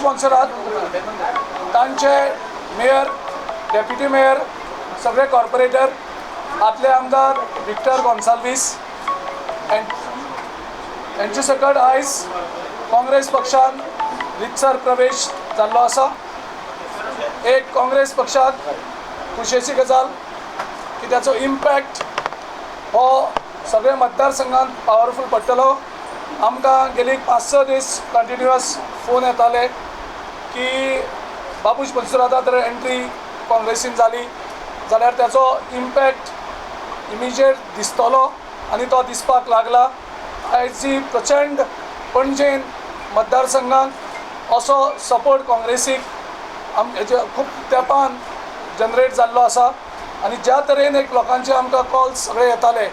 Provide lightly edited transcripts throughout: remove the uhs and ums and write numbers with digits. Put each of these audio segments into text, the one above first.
Sponsor आहात तांचे mayor, deputy mayor, सगळे कॉर्पोरेटर, आदले आमदार विक्टर गोन्साल्वीस यांचे सकट आयज काँग्रेस पक्षान रितसर प्रवेश जाल्लो आसा। एक काँग्रेस पक्षाक खुशेची गजाल की त्याचो इम्पॅक्ट हो सगळे मतदारसंघात पावरफुल पडटलो। आमकां गेली 5-6 दीस कंटिन्युअस फोन येताले की बाबूश पंचुराता तर एंट्री काँग्रेसीन जाली जाल्यार त्याचो इम्पॅक्ट इमिजिएट दिसतलो आनी तो दिसपाक लागला। आयज जी प्रचंड पणजेन मतदारसंघात असो सपोर्ट काँग्रेसीक हेजे खूब तेंपान जनरेट जाल्लो आसा आनी ज्या तरेन एक लोकांचे आमकां कॉल्स सगळे येताले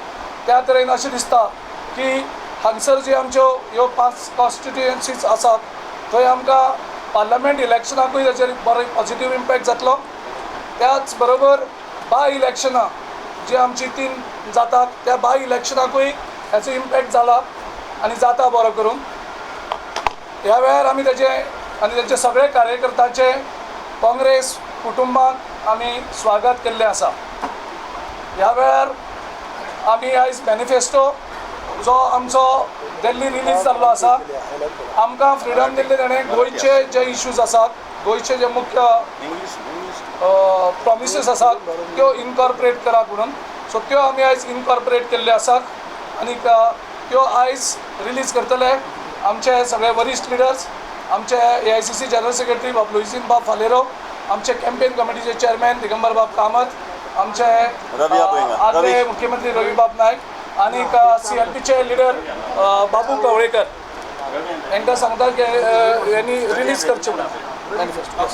त्या तरेन अशें दिसता की हांगसर जी आमच्यो ह्यो 5 कॉन्स्टिट्युएन्सीज आसात थंय आमकां पार्लमेंट इलेक्शनाकूय ताचेर बरो पॉझिटिव्ह इम्पॅक्ट जातलो। त्याच बरोबर बाय इलेक्शनां जी आमची 3 जातात त्या बाय इलेक्शनाकूय हेचो इम्पॅक्ट जाला आनी जाता बरो करून। ह्या वेळार आमी तेजे आनी तेंचे सगळे कार्यकर्त्यांचे काँग्रेस कुटुंबाक आमी स्वागत केल्लें आसा। ह्या वेळार आमी आयज मॅनिफेस्टो जो आमचो दिल्ली रिलीज जाल्लो आसा, आमकां फ्रिडम दिल्ली ताणें गोंयचे जे इश्यूज आसात, गोंयचे जे मुख्य प्रॉमिसीस आसात त्यो इनकॉर्पोरेट करा म्हणून, सो त्यो आमी आयज इनकॉर्पोरेट केल्ले आसात आनी त्यो आयज रिलीज करतले आमचे सगळे वरिश्ठ लिडर्स, आमचे AICC जनरल सेक्रेटरी बाब लुईसिन बाब फालेरो, आमचे कॅम्पेन कमिटीचे चेअरमॅन दिगंबर बाब कामत, आमचे आदले मुख्यमंत्री रवी बाब नायक आनी CLPचे लिडर बाबू कवळेकर हांकां सांगता की यांनी रिलीज करचे म्हणून मॅनिफेस्टो।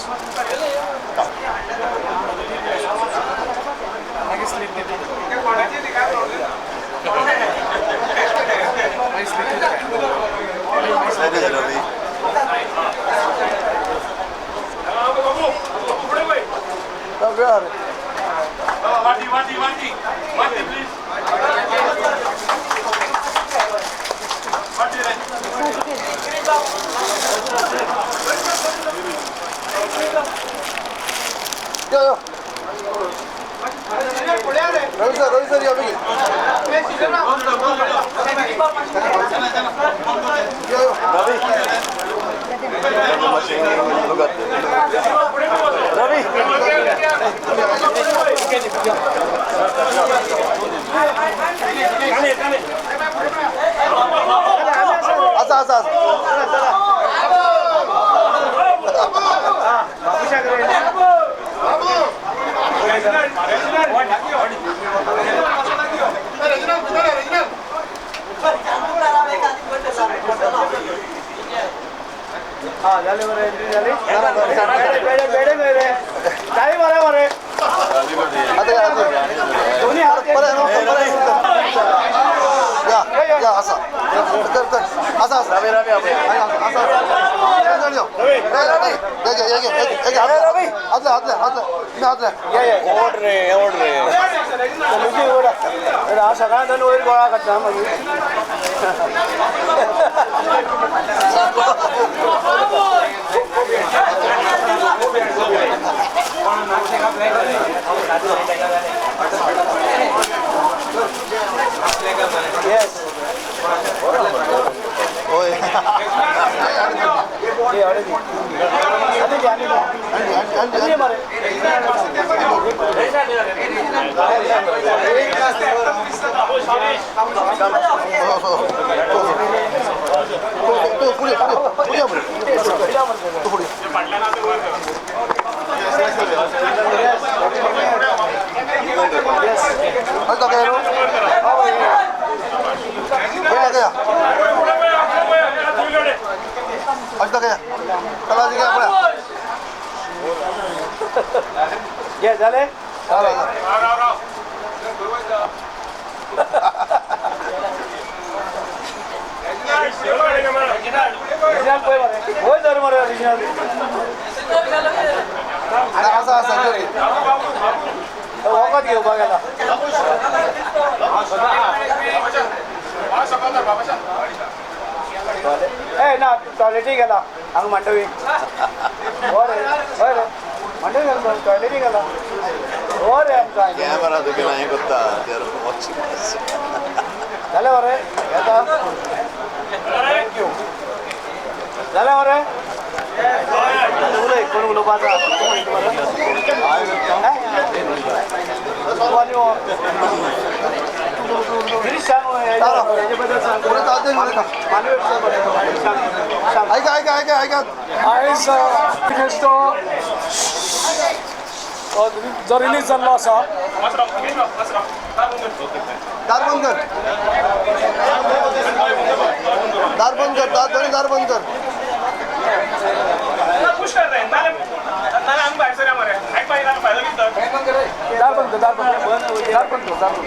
रवी सर या रवी झाले बरे एंट्री झाली बेडे मेरे टाइम मारे मारे दोन्ही हात या असा असा असा रवी रवी असा सगळ्या जण वयर गोळा करता मागीर yes oye ये अरे दी अरे जाने दो अरे मारे तो पुढे ये झाले ना टॉयलेट गेला हांगा मांडवी हो रे हय रे मांडवी घालता टॉयलेटी घाला हो रे आमकां कॅमेरा तुगे हें करता जालें मरे येता थँक्यू जालें मरे उलय कोण उलोवपा आसा गिरीश सांग हेजे बद्दल सांग ऐका ऐका ऐका ऐका आयज मॅनिफेस्टो जो रिलीज जाल्लो आसा दार बंद कर दार बंद कर दार बंद कर दार बंद कर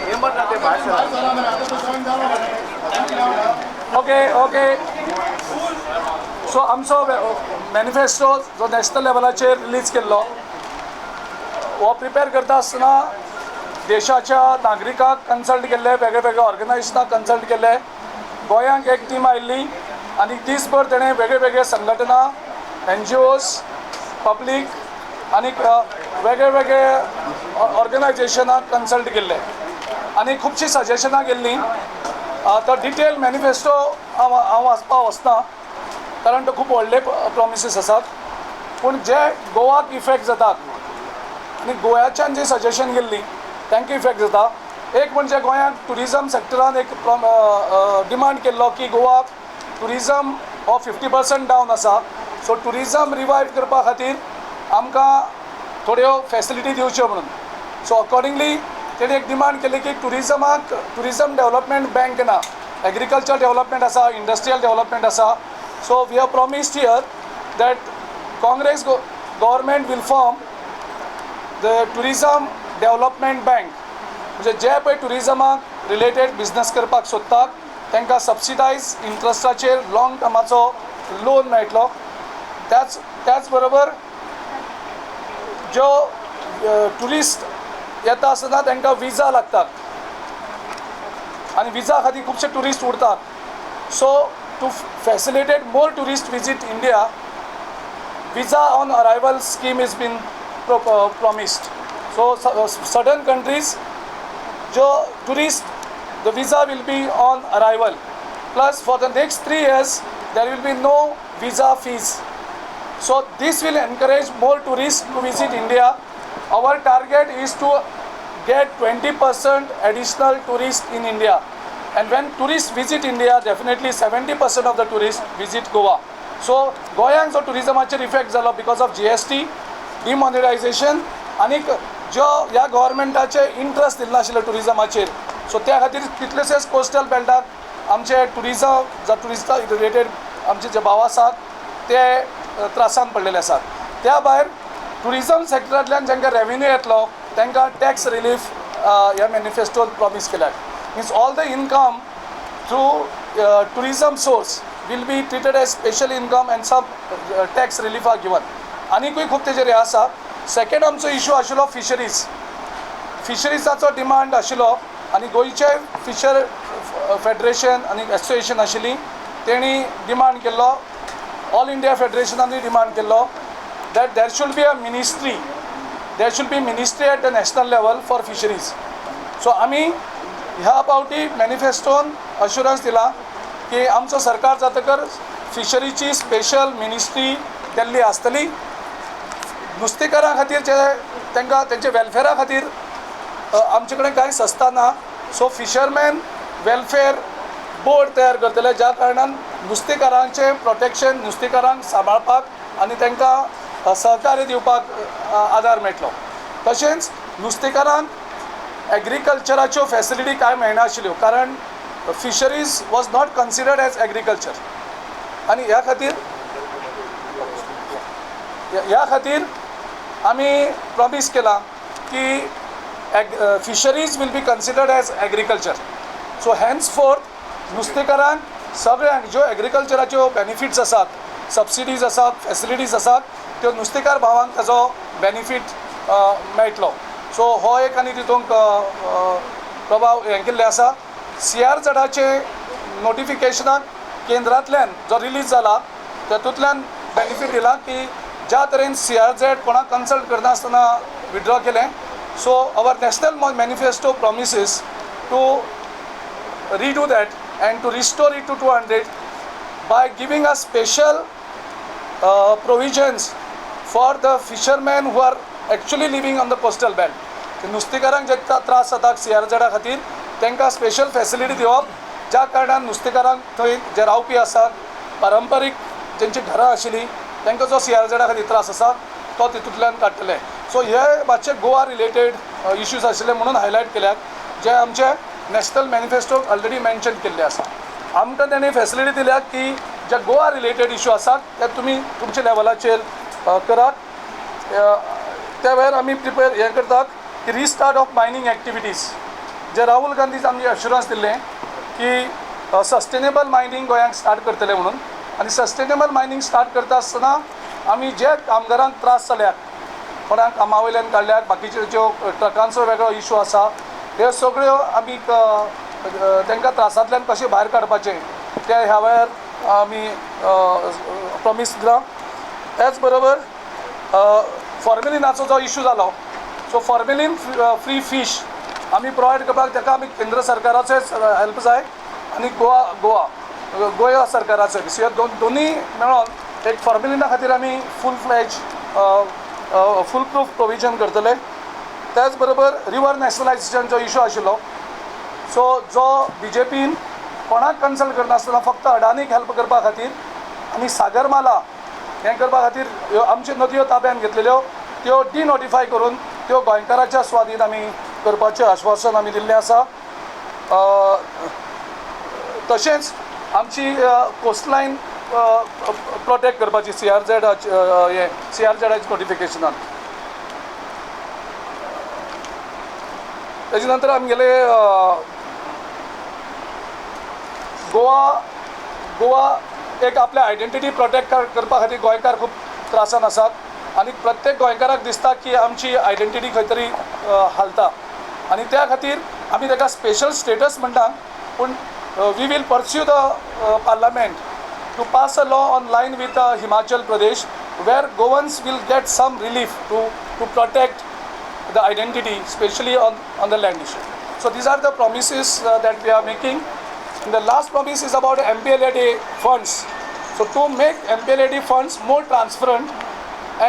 मेंबर ना ते भायर ओके सो आमचो मॅनिफेस्टो जो नॅशनल लेवलाचेर रिलीज केल्लो हो प्रिपेर करता आसतना देशाच्या नागरिकांक कन्सल्ट केल्ले वेगळे वेगळे ऑर्गनायजेशनाक कन्सल्ट केल्ले गोंयांक एक टीम आयिल्ली आनी दिसभर तेणें वेगळे वेगळे संघटना NGOs पब्लीक आनी वेगळे वेगळे ऑर्गनायजेशनाक कन्सल्ट केल्ले आनी खुबशीं सजेशनां केल्लीं तो डिटेल मॅनिफेस्टो हांव वाचपा वचना कारण तो खूब व्हडले प्रॉमिसीस आसात पूण जे गोवाक इफेक्ट जातात आनी गोंयाच्यान जी सजेशन केल्लीं तांकां इफेक्ट जाता एक म्हणजे गोंयांत टुरिजम सेक्टरान एक डिमांड केल्लो की गोवा टुरिजम हो 50% डावन आसा सो टुरिजम रिवायव करपा खातीर आमकां थोड्यो फॅसिलिटी दिवच्यो म्हणून सो अकॉर्डिंगली तेणी एक डिमांड केली की टुरिजम डेवलपमेंट बँक ना एग्रीकल्चर डेवलपमेंट आसा इंडस्ट्रियल डेवलपमेंट आसा so we have promised here that Congress government will form the tourism development bank म्हणजे जे पळय टुरिजमाक रिलेटेड बिजनस करपाक सोदतात तांकां सबसिडायज इंट्रस्टाचेर लाँग टर्माचो लोन मेळटलो त्याच बरोबर ज्यो टुरिस्ट येता आसतना तांकां विजा लागतात आनी विजा खातीर खुबशे टुरिस्ट उरतात so to facilitate more tourist visit India visa on arrival scheme is been promised so certain countries jo tourist the visa will be on arrival plus for the next 3 years there will be no visa fees so this will encourage more tourists to visit India. Our target is to get 20% additional tourists in India and when tourists visit India definitely 70% of the tourists visit Goa so गोंयांक जो टुरिजमाचेर effect जालो because of GST demonetisation आनी जो ह्या गव्हर्मेंटाचे interest दिल्लो नाशिल्लो टुरिजमाचेर so त्या खातीर कितलेशेच कोस्टल बेल्टाक आमचे टुरिस्टा रिलेटेड आमचे जे भाव आसात ते त्रासान पडलेले आसात त्या भायर टुरिजम सेक्टरांतल्यान जांकां रेवेन्यू येतलो तांकां टॅक्स रिलीफ ह्या मॅनिफेस्टोन प्रॉमीस केल्यात means all the income through tourism source will be treated as special income and some tax relief are given आनीकूय खूब तेजेर हे आसा सेकेंड आमचो इशू आशिल्लो फिशरीजाचो डिमांड आशिल्लो आनी गोंयचे फिशर फेडरेशन आनी एसोसिएशन आशिल्ली तेणी डिमांड केल्लो ऑल इंडिया फेडरेशनांनी डिमांड केल्लो that there should be a ministry at the national level for fisheries so आमी ह्या पावटी मॅनिफेस्टोन अश्युरन्स दिला की आमचो सरकार जातकर फिशरीची स्पेशल मिनिस्ट्री केल्ली आसतली नुस्तेकारां खातीर तांकां तेंचे वेलफेरा खातीर आमचे कडेन कांय संस्था ना सो फिशरमॅन वेलफेअर बोर्ड तयार करतले ज्या कारणान नुस्तेकारांचे प्रोटेक्शन नुस्तेकारांक सांबाळपाक आनी तांकां सहकार्य दिवपाक आदार मेळटलो तशेंच नुस्तेकारांक एग्रीकल्चराच्यो फॅसिलिटी कांय मेळनाशिल्ल्यो कारण fisheries was not considered as agriculture आनी ह्या खातीर आमी प्रॉमीस केला की fisheries will be considered as agriculture so henceforth नुस्तेकारांक सगळ्यांक ज्यो एग्रीकल्चराच्यो बेनिफिट्स आसात सबसिडीज आसात फॅसिलिटीज आसात त्यो नुस्तेकार भावांक ताजो बेनिफीट मेळटलो सो हो एक आनी तितूंक प्रभाव हें केल्ले आसा CRZचे नोटिफिकेशनाक केंद्रांतल्यान जो रिलीज जाला तातूंतल्यान बेनिफीट दिला की ज्या तरेन CRZ कोणाक कन्सल्ट करनासतना विड्रॉ केलें. So our national manifesto promises to redo that and to restore it to 200 by giving us special provisions for the fishermen who are actually living on the coastal belt. नुस्तेकारांक जे त्रास जातात CRZ खातीर तांकां special facility दिवप, ज्या कारणान नुस्तेकारांक थंय जे रावपी आसात, पारंपारीक जेंची घरां आशिल्लीं तांकां जो CRZ खातीर त्रास आसा तो तितूंतल्यान काडटले. सो हे मातशे गोवा रिलेटेड इश्यूज आशिल्ले म्हणून हायलायट केल्यात, जे आमचे नॅशनल मॅनिफेस्टोक ऑलरेडी मेन्शन केल्ले आसा. आमकां ताणें फॅसिलिटी दिल्या की जे गोवा रिलेटेड इश्यू आसात ते तुमी तुमच्या लेवलाचेर करात. त्या वेळार आमी प्रिपेर हें करतात की रिस्टार्ट ऑफ मायनींग एक्टिविटीज, जे राहुल गांधीज आमचे अश्युरन्स दिल्लें की सस्टेनेबल मायनींग गोंयांक स्टार्ट करतले म्हणून. आनी सस्टेनेबल मायनींग स्टार्ट करता आसतना आमी जे कामगारांक त्रास जाल्यात, कोणाक कामा वयल्यान काडल्यात, बाकीच्यो ज्यो ट्रकांचो वेगळो इश्यू आसा, ह्यो सगळ्यो आमी तांकां त्रासांतल्यान कशें भायर काडपाचें ते ह्या वेळार आमी प्रॉमीस दिला. त्याच बरोबर फॉर्मेलिनाचो जो इश्यू जालो, सो फॉर्मेलिन फ्री फीश आमी प्रोवायड करपाक ताका आमी केंद्र सरकाराचेच हेल्प जाय आनी गोवा सरकाराचो. सो ह्या दोनी मेळोन एक फॉर्मेलिना खातीर आमी फूल फ्लॅज फूल प्रूफ प्रोविजन करतले. त्याच बरोबर रिवर नॅशनलायझेशनचो इश्यू आशिल्लो, सो जो BJPन कोणाक कन्सल्ट करनासतना फक्त अडानीक हेल्प करपा खातीर आनी सागरमाला हें करपा खातीर आमच्यो नदयो ताब्यान घेतलेल्यो त्यो डिनोटिफाय करून त्यो गोंयकाराच्या स्वाधीन आमी करपाचें आश्वासन आमी दिल्लें आसा. तशेंच आमची कोस्टलायन प्रोटेक्ट करपाची CRZ नोटिफिकेशनान. तेजे नंतर आमगेले गोवा एक आपल्या आयडेंटिटी प्रोटेक्ट करपा खातीर गोंयकार खूब त्रासान आसात आनी प्रत्येक गोंयकाराक दिसता की आमची आयडेंटिटी खंय तरी हालता आनी त्या खातीर आमी ताका स्पेशल स्टेटस म्हणटा. पूण we will pursue the parliament to pass a law on line with Himachal Pradesh where Goans will get some relief to protect the identity, especially on the land issue. So these are the promises that we are making. And the last promise is about MPLAD funds. So to make MPLAD funds more transparent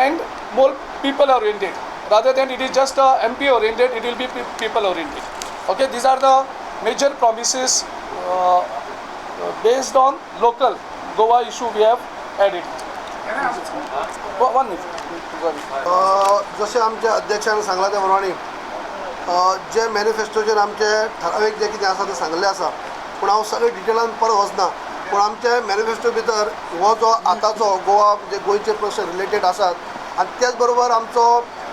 and more people oriented, rather than it is just MP oriented, it will be people oriented. Okay, these are the major promises based on local Goa issue we have added. One minute. जशें आमच्या अध्यक्षान सांगला त्या प्रमाणे जे मॅनिफेस्टोचेर आमचे ठरावीक जे कितें आसा तें सांगलें आसा, पूण हांव सगळे डिटेलान परत वचना. पूण आमचे मॅनिफेस्टो भितर हो जो आतांचो गोवा जे गोंयचे प्रश्न रिलेटेड आसात आनी त्याच बरोबर आमचो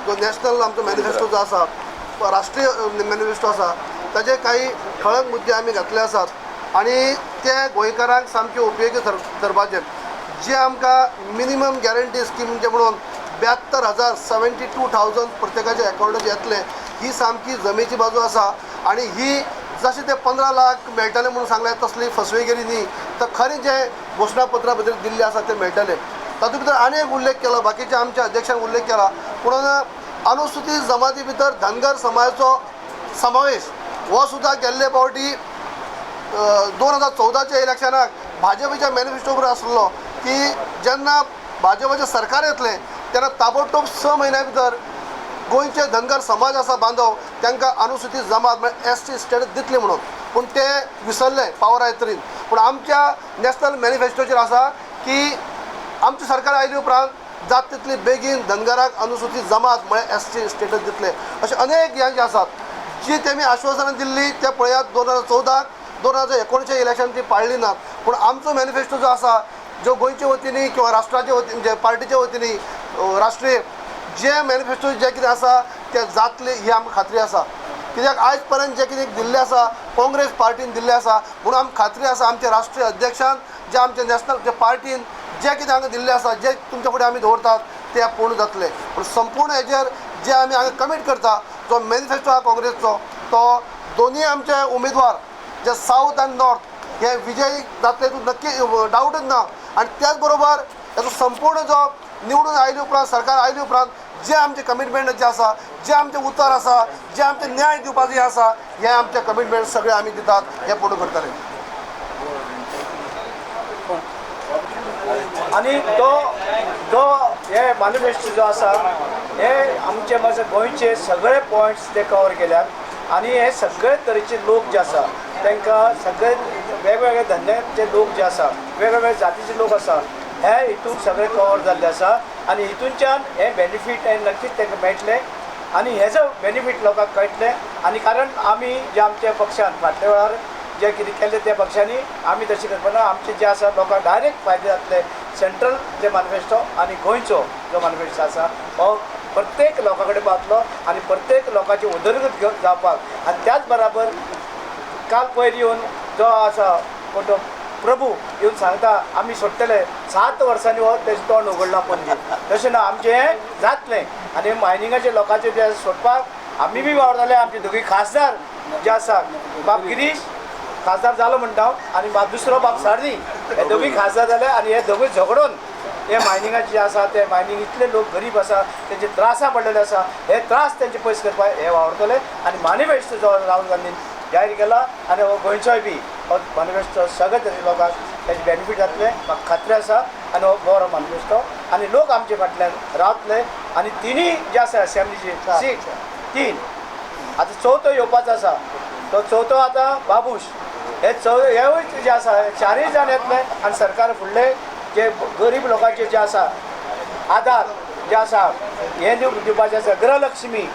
जो नॅशनल आमचो मॅनिफेस्टो जो आसा, राष्ट्रीय मॅनिफेस्टो आसा, ताचे काही ठळक मुद्दे आमी घातले आसात आनी ते गोंयकारांक सामके उपयोगी ठरपाचे. जे आमकां मिनिमम गॅरंटी स्कीम जे म्हणून 72,000 प्रत्येकाच्या अकाउंटात येतले, ही सामकी जमेची बाजू आसा. आनी ही जशें ते 15 लाख मेळटले म्हणून सांगले तसली फसवेगिरी न्ही, तर खरें जे घोशणापत्रा भितर दिल्ले आसा ते मेळटले. तातूंत भितर आनी एक उल्लेख केलो, बाकीच्या आमच्या अध्यक्षान उल्लेख केला, पूण अनुसूचित जमाती भितर धनगर समाजाचो समावेश हो सुद्दां गेल्ले फावटी 2014च्या इलेक्शनाक भाजपच्या मॅनिफेस्टो भितर आसलो की जेन्ना भाजपचें सरकार येतलें तेन्ना ताबडतोब 6 म्हयन्या भितर गोंयचे धनगर समाज आसा बांदव तांकां अनुसूचित जमात म्हळ्यार ST स्टेटस दितले म्हणून. पूण ते विसरले पावर आयतरीन. पूण आमच्या नॅशनल मॅनिफेस्टोचेर आसा की आमचें सरकार आयले उपरांत जाता तितली बेगीन धनगराक अनुसूचित जमात म्हळ्यार ST स्टेटस दितले. अशें अनेक ह्या जे आसात जी तेमी आश्वासनां दिल्ली ते पळयात 2014 2019 इलेक्शन ती पाळली नात. पूण आमचो मॅनिफेस्टो जो आसा, जो गोंयचे वतीनी किंवा राष्ट्राच्या वतीन जे पार्टीच्या वतीनी राष्ट्रीय जे मॅनिफेस्टो जे कितें आसा ते जातले ही आमकां खात्री आसा. कित्याक आयज पर्यंत जे कितें दिल्लें आसा काँग्रेस पार्टीन दिल्लें आसा, म्हणून आमकां खात्री आसा आमच्या राष्ट्रीय अध्यक्षान जे आमच्या नॅशनल जे पार्टीन जे कितें हांगा दिल्लें आसा, जे तुमच्या फुडें आमी दवरतात ते पूर्ण जातले. पूण संपूर्ण हेजेर जे आमी हांगा कमीट करता, जो मॅनिफेस्टो आहा काँग्रेसचो, तो दोनी आमचे उमेदवार जे साऊथ आनी नॉर्थ हे विजयी जातले तूं नक्की डावटच ना. आनी त्याच बरोबर ताचो संपूर्ण जो निवडून आयले उपरांत सरकार आयले उपरांत जे आमचे कमिटमेंट जे आसा जे आमचे उतर आसा जे आमचे न्याय दिवपाचे आसा हे आमचे कमिटमेंट सगळे आमी दितात हे पूर्ण करतले. आणि तो हे मॅनिफेस्टो जो आसा हे आमचे माझे गोंयचे सगळे पॉयंट्स ते कवर केल्यात आणि हे सगळे तरेचे लोक जे आसा तांकां सगळे वेगवेगळे धंद्याचे लोक जे आसा वेगवेगळे जातीचे लोक आसा हे हितून सगळे कवर जाल्ले आसा आणि हितूनच्यान हे बेनिफीट नक्कीच तांकां मेळटले आणि हेजो बेनिफीट लोकांक कळटले. आणि कारण आमी जे आमच्या पक्षान फाटल्या वेळार जे कितें केलें त्या पक्षांनी आमी तशें करपाना आमचे जे आसा लोकांक डायरेक्ट फायदे जातले. सेंट्रल जे मॅनिफेस्टो आणि गोंयचो जो मॅनिफेस्टो आसा हो प्रत्येक लोकां कडेन पावतलो आणि प्रत्येक लोकांची उदरगत जावपाक आणि त्याच बराबर काल पयर येवन जो आसा तो प्रभू येवन सांगता आमी सोडटले 7 वर्सांनी हो तेजें तोंड उगडलां पणजे तशें ना आमचें हें जातलें. आनी मायनिंगाचे लोकांचें जें सोडपाक आमी बी वावरताले. आमचे दोगूय खासदार जे आसा बाब गिरीश खासदार जालो म्हणटा हांव आनी दुसरो बाब सारदी हे दोगूय खासदार जाले आणि हे दोगूय झगडून हे मायनिंगाचे जे आसा ते मायनिंग इतले लोक गरीब आसा तेंचे त्रासा पडलेले आसा हे त्रास तेंचे पयस करपाक हे वावरतले. आनी मॅनिफेस्टो जो राहुल गांधीन जाहीर केला आणि हो गोंयचोय बी हो मॅनिफेस्टो सगळे तरेचे लोकांक तेजे बेनिफीट जातले म्हाका खात्री आसा. आणि हो बरो मॅनिफेस्टो आणि लोक आमचे फाटल्यान रावतले. आणि तिनूय जे आसा असेंब्लीची सीट 3 आतां चवथो येवपाचो आसा तो चवथो आतां बाबूश हे हेवूय जे आसा 4 जाण येतले आणि सरकार फुडले जे गरीब लोकांचे जे आसा आधार जे आसा हे दिवपाचें आसा गृहलक्ष्मी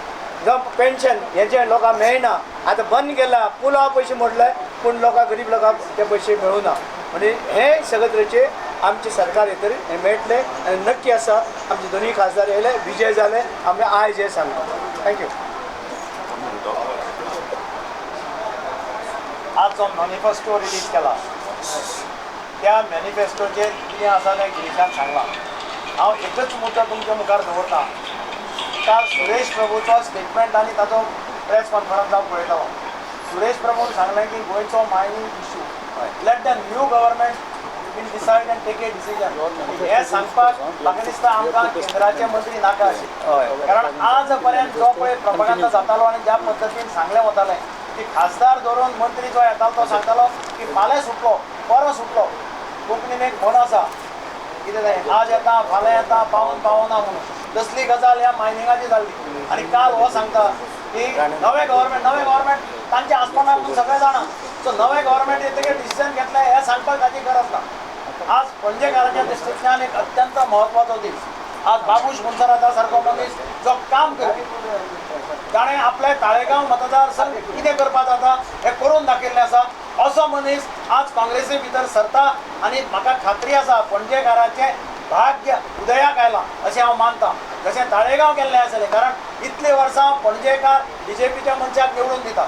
जो पेन्शन हे जे लोकांक मेळना आतां बंद केला पुलाव पयशे मोडले पूण लोकांक गरीब लोकांक ते पयशे मेळूना. म्हणजे हे सगळे तरेचे आमचे सरकार येतरी हे मेळटले आणि नक्की आसा आमचे दोनूय खासदार येयले विजय जाले आमी आयज हे सांगता. थँक्यू. आज जो मॅनिफेस्टो रिलीज केला त्या मॅनिफेस्टोचेर कितें आसा तें गिरीशान सांगलां. हांव एकच मुद्दो तुमच्या मुखार दवरतां. काल सुरेश प्रभूचो स्टेटमेंट आनी ताचो प्रेस कॉन्फरन्स हांव पळयतालो. सुरेश प्रभून सांगलें की गोंयचो mining issue let the new government will decide and take a decision. हे सांगपाक म्हाका दिसता आमकां केंद्राचे मंत्री नाका आशिल्ले. कारण आज पर्यंत जो पळय प्रोपागंडा जातालो आनी ज्या पद्दतीन सांगलें वतालें की खासदार धरून मंत्री जो येतालो तो सांगतालो की फाल्यां सुटलो बरो सुटलो. कोंकणीन एक म्हण आसा कितें तें आज येता फाल्यां येता पावून पावना म्हणून तसली गजाल ह्या मायनिंगाची जाल्ली. आनी काल हो सांगता की नवें गव्हर्मेंट तांचे आसपाना म्हणून सगळे जाणा. सो नवें गव्हर्मेंट येतकीर डिसिजन घेतलें हें सांगपाक ताची गरज ना. आज पणजेकाराच्या दृश्टींतल्यान एक अत्यंत म्हत्वाचो दीस. आज बाबूश मुंसराता सारको मनीस जो काम करता ताणें आपले ताळेगांव मतदारसंघ कितें करपाक जाता हें करून दाखयल्लें आसा. असो मनीस आज काँग्रेसी भितर सरता आनी म्हाका खात्री आसा पणजेकाराचें भाग्य उदयाक आयलां अशें हांव मानतां. जशें ताळेगांव केल्लें आसलें कारण इतलीं वर्सां पणजेकार बीजेपीच्या मनशाक निवडून दिता.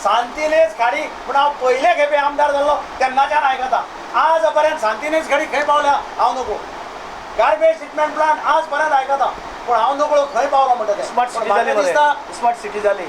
सांतिनेज खाडी पूण हांव पयले खेपे आमदार जाल्लो तेन्नाच्यान आयकता. आज पर्यंत सांतिनेज खाडी खंय पावल्या हांव नको. गार्बेज ट्रिटमेंट प्लांट आज पर्यंत आयकता पूण हांव नकळो खंय पावलो म्हणटा तें. स्मार्ट सिटी जाली स्मार्ट सिटी जाली.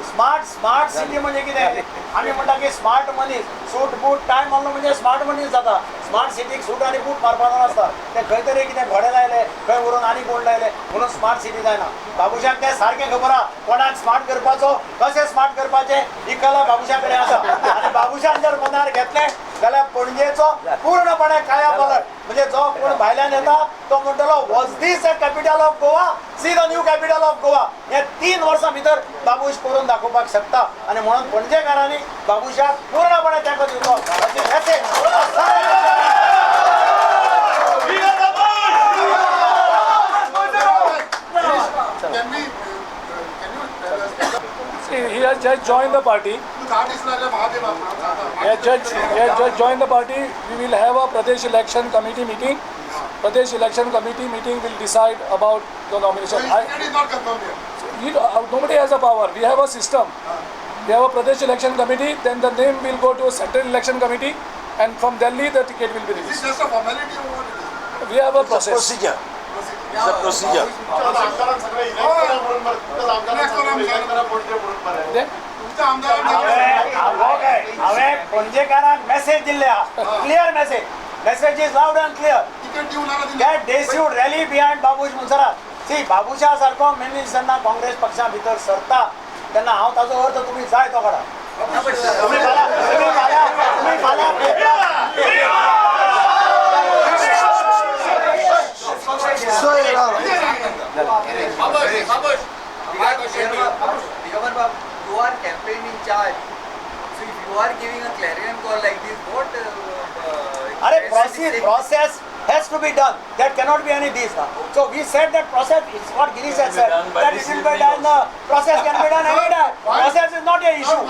स्मार्ट सिटी म्हणजे कितें आमी म्हणटा की स्मार्ट मनीस सूट बूट टायम मारलो म्हणजे स्मार्ट मनीस जाता. स्मार्ट सिटीक सूट आनी बूट मारपाचो नासता. ते खंय तरी कितें घोडे लायले खंय व्हरून आनी कोण लायले म्हणून स्मार्ट सिटी जायना. बाबुशाक तें सारकें खबर आहा कोणाक स्मार्ट करपाचो कशें स्मार्ट करपाचें ही कला बाबुशा कडेन आसा. आनी बाबुशान जर मनार घेतलें जाल्यार पणजेचो पूर्णपणे काळ्या पालट म्हणजे जो कोण भायल्यान येता तो म्हणटलो was this a capital of Goa see the new capital of Goa. हे 3 वर्सां भितर बाबूश करून दाखोवपाक शकता आनी म्हणून पणजेकारांनी बाबुशाक पूर्णपणे तेंको दिवचो अशी message He has just joined the party. He has just joined the party. We will have a Pradesh Election Committee meeting. Pradesh Election Committee meeting will decide about the nomination. Nobody has a power. We have a system. We have a Pradesh Election Committee. Then the name will go to a Central Election Committee, and from Delhi the ticket will be released. Is this just a formality or what it is? We have a process. Procedure. It's a procedure. हांवें पणजेकारांक message दिल्ले आहा clear message is loud end clear that they should rally behind Babush Munsara. See, Babusha सारको मिनिस्टरना काँग्रेस पक्षा भितर सरता तेन्ना हांव ताजो अर्थ तुमी जाय तो करा. तुम्ही फाल्यां You are campaign in charge. So if you are giving a clarion call like this, what? अरे process has to be done. There cannot be any this now. So we said that process is what Girish has said. That it will be done. Process can be done any time. Process is not an issue.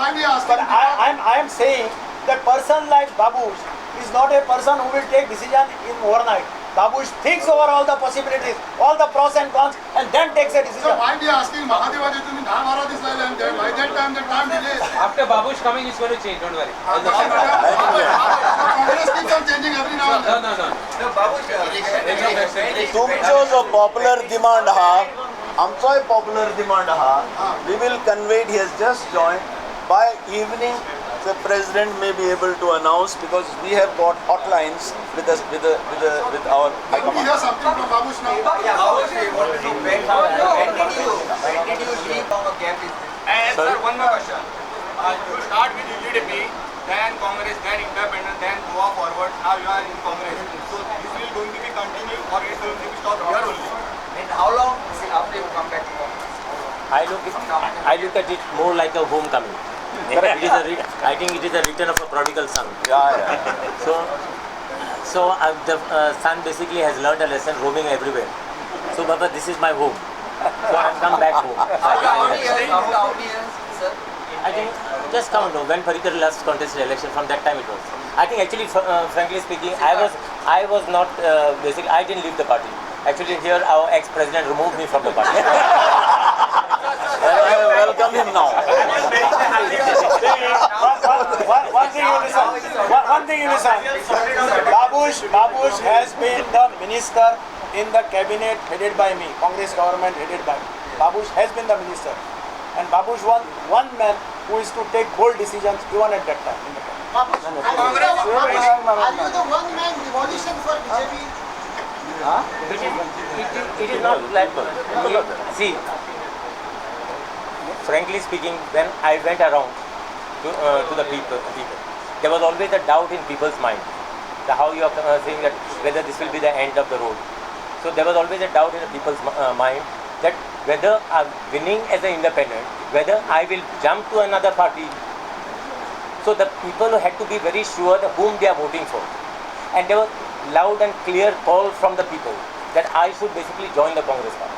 But I am saying that person like Babush is not a person who will take decision in overnight. Babush thinks over all the possibilities, all the pros and cons, and then takes a decision. So why be asking Mahadevaji to me, this and then by that time the time delays. After Babush coming, it's going to change. Don't worry. Congress keeps on changing every now and then. No. No, Babush, तुमचो जो popular demand आहा आमचोय popular demand आहा we will convey it. He has just joined. By evening the president may be able to announce because we have got hotlines with us with our Can we hear something from Babush now? yeah, Babush, when did you leave from a gap? And sir, one more question. You start with UDP, then Congress, then Independent, then Goa forward. Now you are in Congress. So this will going to be continued or it will be stopped here only? And how long after you come back to Congress? I look at it more like a homecoming. I think it is a return of a prodigal son. So the son basically has learned a lesson roaming everywhere. So Baba, this is my home. So I have come back home. How many years, sir? I think just count when Parikar last contested election. From that time it was. I think actually, frankly speaking, I was not basically. I didn't leave the party. Actually, here our ex-president removed me from the party. I welcome him now. One thing you listen. Babush has been the minister in the cabinet headed by me, Congress government headed by me. Babush has been the minister. And Babush one man who is to take bold decisions even at that time. In the cabinet. Are you the one man revolution for BJP? It is not like see, frankly speaking, when I went around to the people, there was always a doubt in people's mind. How you are saying that whether this will be the end of the road. So there was always a doubt in the people's mind that whether I'm winning as an independent, whether I will jump to another party. So the people had to be very sure that whom they are voting for. And there was loud and clear call from the people that I should basically join the Congress party.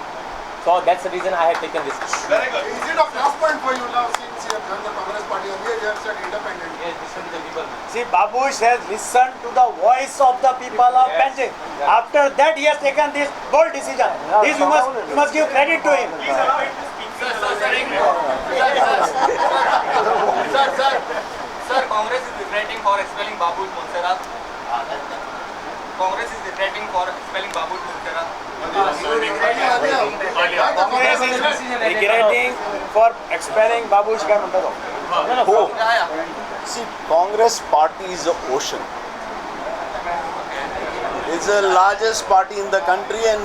So that's the reason I have taken this. Very good. Is it a plus point for you now since you have joined the Congress party? Earlier you have said independent. Yes, listen to the people. See, Babush has listened to the voice of the people of Panjim. After that, he has taken this bold decision. This you must give credit to him. Sir, Congress is regretting for expelling Babush Munsara. Congress is regretting for expelling Babush Munsara. Congress is regretting for expelling Babush Munsara. Who? See, Congress party is the ocean. It's the largest party in the country and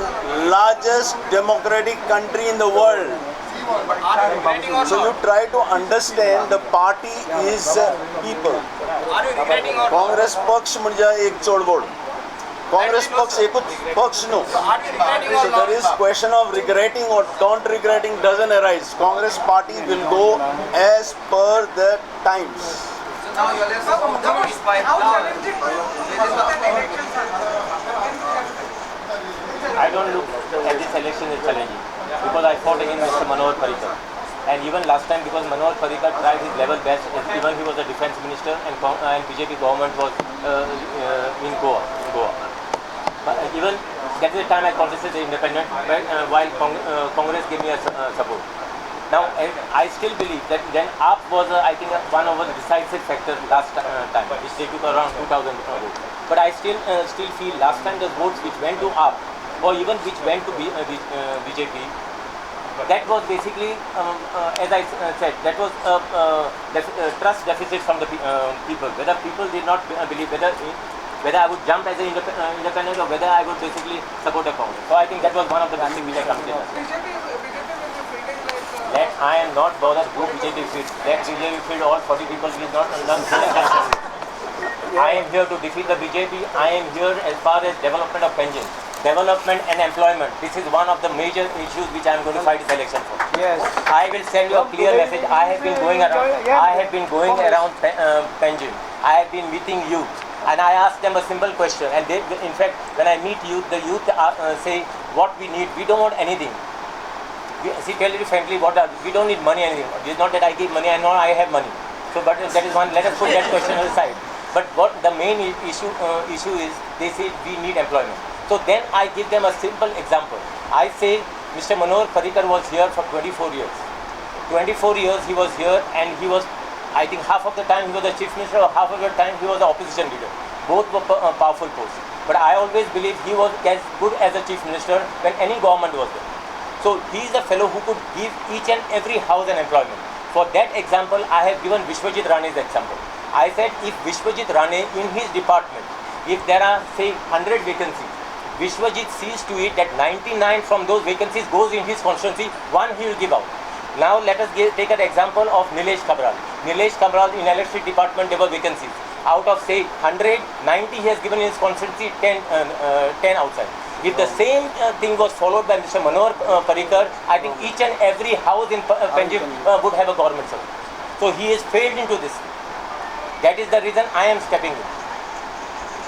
largest democratic country in the world. Are you regretting or So you not? try to understand the party is people. Are you regretting or not? Congress पक्ष म्हणजे एक चोडगोड काँग्रेस पक्ष एकूच पक्ष न्हू Are you regretting or So not? there is question of regretting or don't regretting doesn't arise. Congress party will go as per the times. So now you are left with the inspired. I don't look at this election as challenging because I fought against Mr. Manohar Parrikar. And even last time, because Manohar Parrikar tried his level best, even he was a defense minister and BJP government was in Goa. But even that is the time I contested the independent, while Congress gave me a support. Now, I still believe that then AAP was, I think, one of the decisive factors last time, which they took around 2,000 votes. But I still feel last time the votes which went to AAP, or even which went to BJP, that was basically, as I said, that was a trust deficit from the people. Whether people did not believe, whether whether I would jump as an independent or whether I would basically support a Congress. So I think that was one of the basic which I committed. Let I am not bothered who BJP feeds. Let BJP feed all 40 people. He is not done. I am here to defeat the BJP. I am here as far as development of pension, development and employment. This is one of the major issues which I am going to fight this election for. Yes. I will send you a clear message. I have been going around. I have been going around pension. I have been meeting youth, and I ask them a simple question. And they, in fact, when I meet youth, the youth say, "What we need, we don't want anything." See, tell you frankly, we don't need money anything. It's not that I give money. I know I have money. So, but that is one. Let us put that question aside. But what the main issue is, they say we need employment. So then I give them a simple example. I say Mr. Manohar Parrikar was here for 24 years. 24 years he was here, and he was, I think half of the time he was the chief minister, or half of the time he was the opposition leader. Both were powerful posts. But I always believe he was as good as a chief minister when any government was there. So he is the fellow who could give each and every house an employment. For that example, I have given Vishwajit Rane's example. I said if Vishwajit Rane in his department, if there are say 100 vacancies, Vishwajit sees to it that 99 from those vacancies goes in his constituency, one he will give out. Now let us take an example of Nilesh Kabral. Nilesh Kabral in electric department, there were vacancies. Out of say 100, 90 he has given in his constituency, 10 outside. If the same thing was followed by Mr. Manohar Parrikar, I think each and every house in Panjim would have a government servant. So he has failed into this. That is the reason I am stepping in.